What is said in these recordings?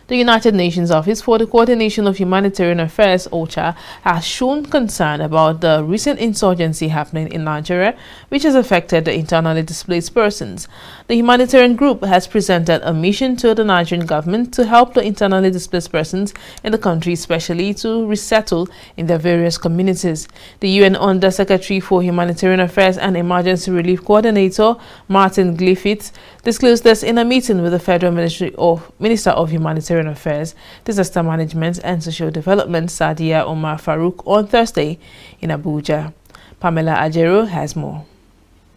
The United Nations Office for the Coordination of Humanitarian Affairs, OCHA, has shown concern about the recent insurgency happening in Nigeria, which has affected the internally displaced persons. The humanitarian group has presented a mission to the Nigerian government to help the internally displaced persons in the country, especially to resettle in their various communities. The UN Under-Secretary for Humanitarian Affairs and Emergency Relief Coordinator, Martin Griffiths, disclosed this in a meeting with the Federal Minister of Humanitarian Affairs, Disaster Management and Social Development, Sadia Omar Farouk, on Thursday in Abuja. Pamela Ajero has more.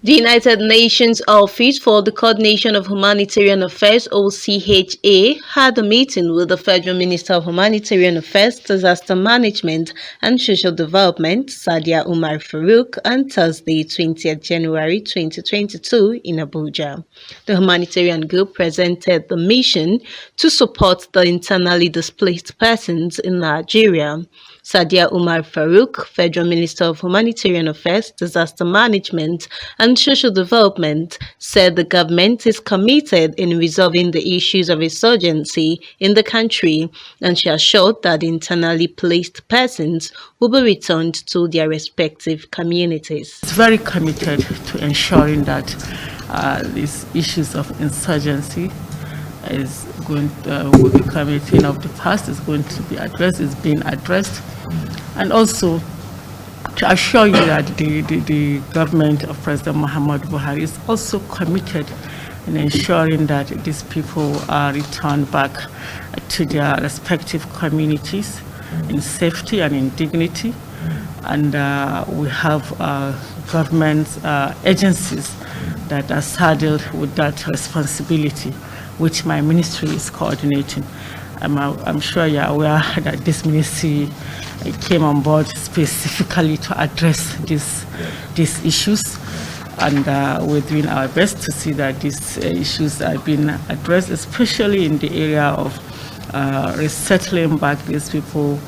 The United Nations Office for the Coordination of Humanitarian Affairs, OCHA, had a meeting with the Federal Minister of Humanitarian Affairs, Disaster Management and Social Development, Sadia Omar Farouk, on Thursday, 20th January 2022 in Abuja. The humanitarian group presented the mission to support the internally displaced persons in Nigeria. Sadia Omar Farouk, Federal Minister of Humanitarian Affairs, Disaster Management and Social Development, said the government is committed in resolving the issues of insurgency in the country, and she assured that internally placed persons will be returned to their respective communities. It's very committed to ensuring that these issues of insurgency will become a thing of the past, is going to be addressed, is being addressed, and also to assure you that the government of President Muhammadu Buhari is also committed in ensuring that these people are returned back to their respective communities in safety and in dignity. And we have government agencies that are saddled with that responsibility, which my ministry is coordinating. I'm sure you're aware that this ministry came on board specifically to address these issues, and we're doing our best to see that these issues are being addressed, especially in the area of resettling back these people,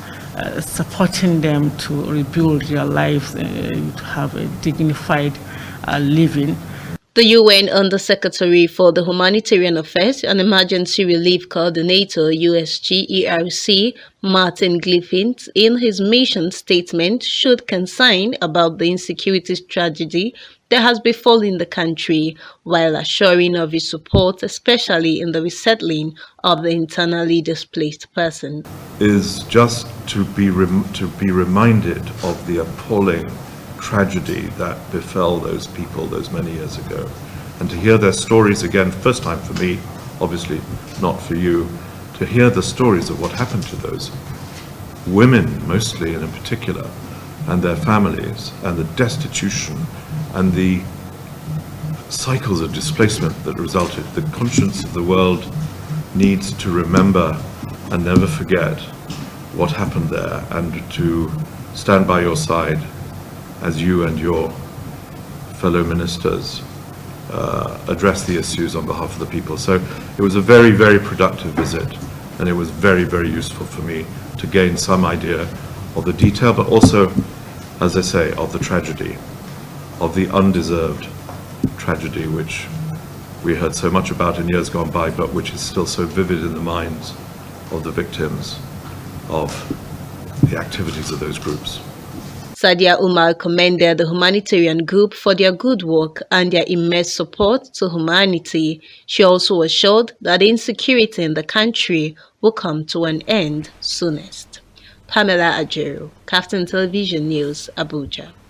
supporting them to rebuild their lives, to have a dignified living. The UN Under-Secretary for the Humanitarian Affairs and Emergency Relief Coordinator, USGERC, Martin Griffiths, in his mission statement, showed concern about the insecurity tragedy that has befallen the country, while assuring of his support, especially in the resettling of the internally displaced person. Is just to be reminded of the appalling tragedy that befell those people those many years ago, and to hear their stories again, first time for me, obviously not for you, to hear the stories of what happened to those women, mostly and in particular, and their families, and the destitution and the cycles of displacement that resulted. The conscience of the world needs to remember and never forget what happened there, and to stand by your side as you and your fellow ministers address the issues on behalf of the people. So it was a very, very productive visit, and it was very, very useful for me to gain some idea of the detail, but also, as I say, of the tragedy, of the undeserved tragedy which we heard so much about in years gone by, but which is still so vivid in the minds of the victims of the activities of those groups. Sadia Umar commended the humanitarian group for their good work and their immense support to humanity. She also assured that insecurity in the country will come to an end soonest. Pamela Ajero, KAFTAN Television News, Abuja.